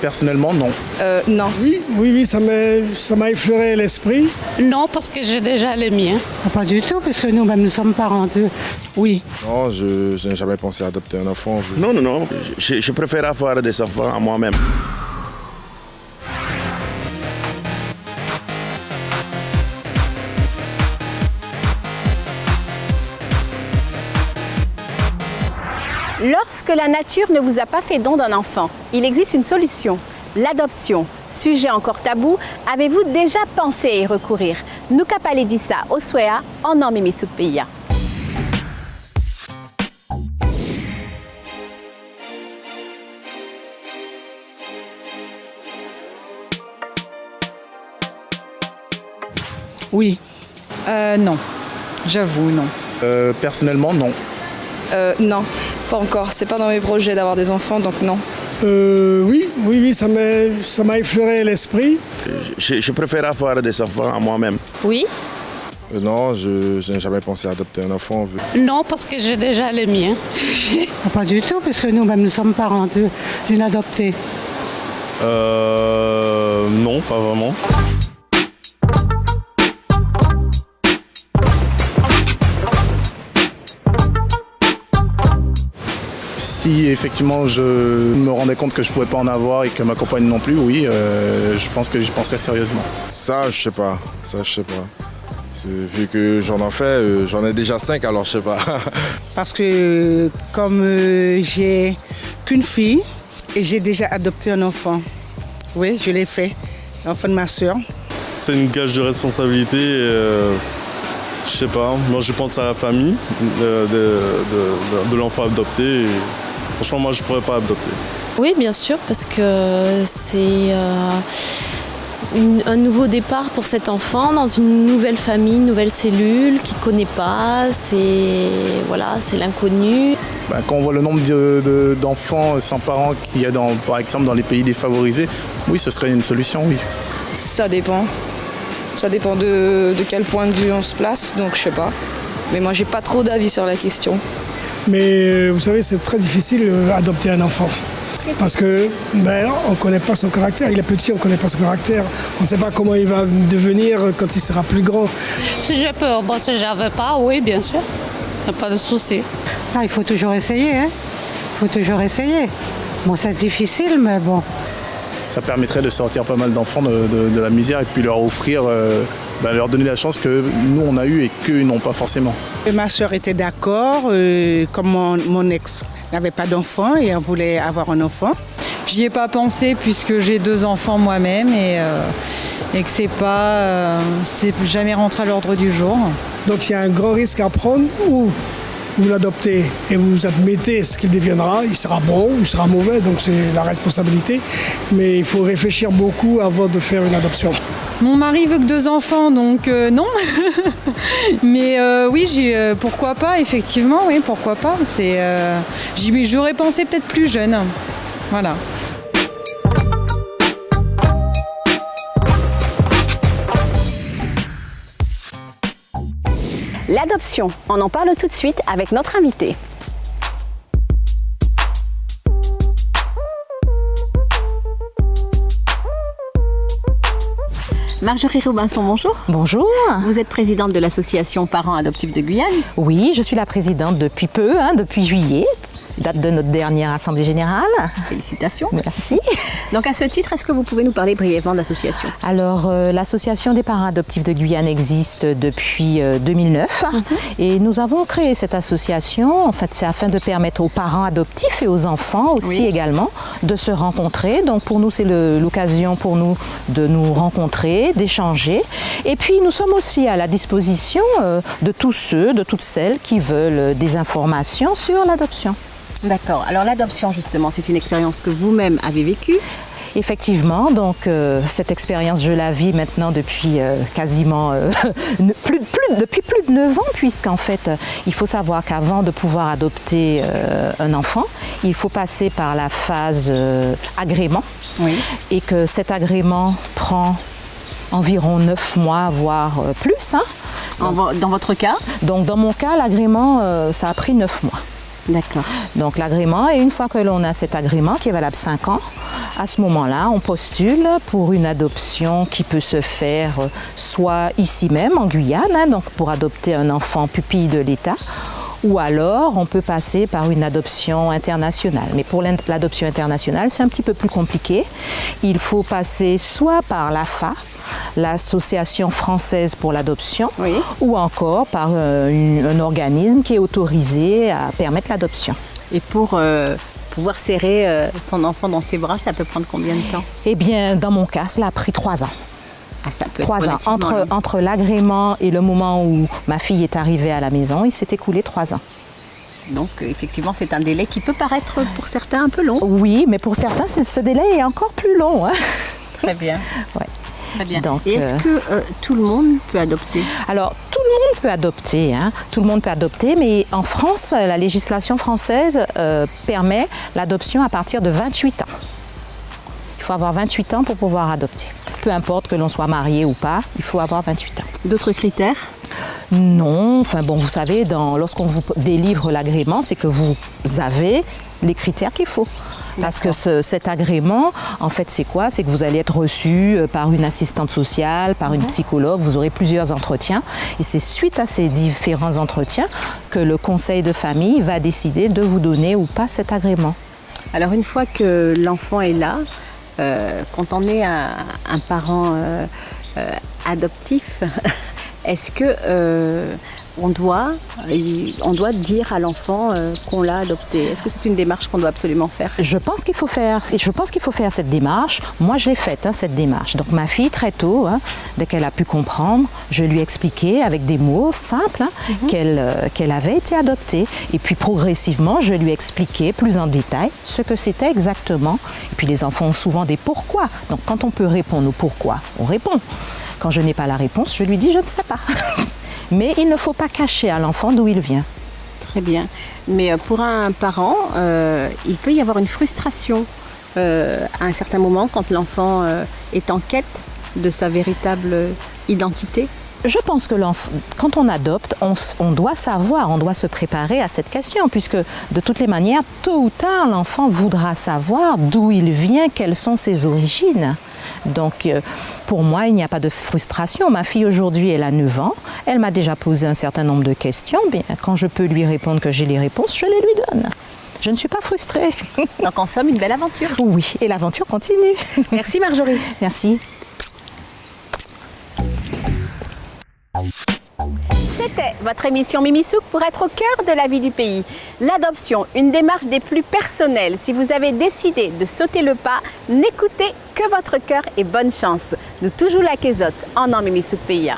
Personnellement, non. Non. Oui, ça m'a effleuré l'esprit. Non, parce que j'ai déjà les miens. Pas du tout, parce que nous-mêmes, nous sommes parents d'eux. Oui. Non, je n'ai jamais pensé à adopter un enfant. Non. Je préfère avoir des enfants à moi-même. Lorsque la nature ne vous a pas fait don d'un enfant, il existe une solution, l'adoption. Sujet encore tabou, avez-vous déjà pensé à y recourir? Nuka Paledissa Oswea en Mimi Soukpeya. Oui. Non. J'avoue, non. Personnellement, non. Non, pas encore. C'est pas dans mes projets d'avoir des enfants, donc non. Oui, ça m'a effleuré l'esprit. Je préfère avoir des enfants à moi-même. Oui. Non, je n'ai jamais pensé à adopter un enfant. Non, parce que j'ai déjà les miens. Pas du tout, parce que nous-mêmes, nous sommes parents d'une adoptée. Non, pas vraiment. Si effectivement je me rendais compte que je ne pouvais pas en avoir et que ma compagne non plus, oui, je pense que j'y penserais sérieusement. Ça, je sais pas. Vu que j'en ai déjà 5, alors je sais pas. Parce que comme j'ai qu'une fille et j'ai déjà adopté un enfant. Oui, je l'ai fait, l'enfant de ma soeur. C'est une gage de responsabilité. Je sais pas, moi je pense à la famille de l'enfant adopté. Et franchement, moi je pourrais pas adopter. Oui, bien sûr, parce que c'est un nouveau départ pour cet enfant dans une nouvelle famille, une nouvelle cellule qu'il ne connaît pas. C'est l'inconnu. Quand on voit le nombre d'enfants sans parents qu'il y a par exemple dans les pays défavorisés, oui, ce serait une solution, oui. Ça dépend. Ça dépend de quel point de vue on se place, donc je sais pas. Mais moi, j'ai pas trop d'avis sur la question. Mais vous savez, c'est très difficile d'adopter un enfant. Parce que on ne connaît pas son caractère. Il est petit, on ne connaît pas son caractère. On ne sait pas comment il va devenir quand il sera plus grand. Si je peux, si je n'avais pas, oui, bien sûr. Il n'y a pas de souci. Il faut toujours essayer, hein. Il faut toujours essayer. Bon, c'est difficile, mais bon. Ça permettrait de sortir pas mal d'enfants de la misère et puis leur offrir, leur donner la chance que nous on a eu et qu'eux n'ont pas forcément. Ma soeur était d'accord, comme mon ex n'avait pas d'enfant et elle voulait avoir un enfant. J'y ai pas pensé puisque j'ai 2 enfants moi-même et que c'est jamais rentré à l'ordre du jour. Donc il y a un grand risque à prendre ou vous l'adoptez et vous admettez ce qu'il deviendra, il sera bon ou il sera mauvais, donc c'est la responsabilité. Mais il faut réfléchir beaucoup avant de faire une adoption. Mon mari veut que 2 enfants, donc non. Mais oui, pourquoi pas, effectivement, oui, pourquoi pas. J'aurais pensé peut-être plus jeune. Voilà. L'adoption, on en parle tout de suite avec notre invité. Marjorie Robinson, bonjour. Bonjour. Vous êtes présidente de l'association Parents Adoptifs de Guyane. Oui, je suis la présidente depuis peu, depuis juillet, date de notre dernière assemblée générale. Félicitations. Merci. Donc à ce titre, est-ce que vous pouvez nous parler brièvement de l'association? Alors, l'association des parents adoptifs de Guyane existe depuis 2009 et nous avons créé cette association. En fait, c'est afin de permettre aux parents adoptifs et aux enfants aussi également de se rencontrer. Donc pour nous, c'est l'occasion pour nous de nous rencontrer, d'échanger. Et puis nous sommes aussi à la disposition de tous ceux, de toutes celles qui veulent des informations sur l'adoption. D'accord. Alors l'adoption, justement, c'est une expérience que vous-même avez vécue. Effectivement, donc cette expérience, je la vis maintenant depuis quasiment depuis plus de 9 ans, puisqu'en fait, il faut savoir qu'avant de pouvoir adopter un enfant, il faut passer par la phase agrément, et que cet agrément prend environ 9 mois, voire plus. Dans votre cas? Donc dans mon cas, l'agrément, ça a pris 9 mois. D'accord. Donc l'agrément, et une fois que l'on a cet agrément qui est valable 5 ans, À ce moment-là, on postule pour une adoption qui peut se faire soit ici même en Guyane, hein, donc pour adopter un enfant pupille de l'État, ou alors on peut passer par une adoption internationale. Mais pour l'adoption internationale, c'est un petit peu plus compliqué. Il faut passer soit par l'AFA, l'Association française pour l'adoption, Oui. ou encore par un organisme qui est autorisé à permettre l'adoption. Et pour pouvoir serrer son enfant dans ses bras, ça peut prendre combien de temps? Eh bien, dans mon cas, cela a pris 3 ans. Ah, ça peut 3 être ans. relativement long. Entre l'agrément et le moment où ma fille est arrivée à la maison, il s'est écoulé 3 ans. Donc, effectivement, c'est un délai qui peut paraître pour certains un peu long. Oui, mais pour certains, ce délai est encore plus long. Hein. Très bien. Ouais. Très bien. Donc, et est-ce que tout le monde peut adopter? Alors, tout le monde peut adopter, hein. Tout le monde peut adopter, mais en France, la législation française permet l'adoption à partir de 28 ans. Il faut avoir 28 ans pour pouvoir adopter. Peu importe que l'on soit marié ou pas, il faut avoir 28 ans. D'autres critères? Non, enfin bon, vous savez, lorsqu'on vous délivre l'agrément, c'est que vous avez les critères qu'il faut. Parce que cet agrément, en fait, c'est quoi? C'est que vous allez être reçu par une assistante sociale, par une psychologue, vous aurez plusieurs entretiens. Et c'est suite à ces différents entretiens que le conseil de famille va décider de vous donner ou pas cet agrément. Alors, une fois que l'enfant est là, quand on est un parent adoptif, est-ce que on doit dire à l'enfant qu'on l'a adopté? Est-ce que c'est une démarche qu'on doit absolument faire? Je pense qu'il faut faire cette démarche. Moi, je l'ai faite, hein, cette démarche. Donc, ma fille, très tôt, hein, dès qu'elle a pu comprendre, je lui ai expliqué avec des mots simples hein, qu'elle avait été adoptée. Et puis, progressivement, je lui ai expliqué plus en détail ce que c'était exactement. Et puis, les enfants ont souvent des pourquoi. Donc, quand on peut répondre au pourquoi, on répond. Quand je n'ai pas la réponse, je lui dis « je ne sais pas ». Mais il ne faut pas cacher à l'enfant d'où il vient. Très bien. Mais pour un parent, il peut y avoir une frustration à un certain moment quand l'enfant est en quête de sa véritable identité. Je pense que quand on adopte, on doit savoir, on doit se préparer à cette question, puisque de toutes les manières, tôt ou tard, l'enfant voudra savoir d'où il vient, quelles sont ses origines. Donc, pour moi, il n'y a pas de frustration. Ma fille, aujourd'hui, elle a 9 ans. Elle m'a déjà posé un certain nombre de questions. Bien, quand je peux lui répondre que j'ai les réponses, je les lui donne. Je ne suis pas frustrée. Donc, en somme, une belle aventure. Oui, et l'aventure continue. Merci Marjorie. Merci. C'était votre émission Mimi Souk pour être au cœur de la vie du pays. L'adoption, une démarche des plus personnelles. Si vous avez décidé de sauter le pas, n'écoutez que votre cœur et bonne chance. Nous toujours la Kézote en Mimi Souk Pays.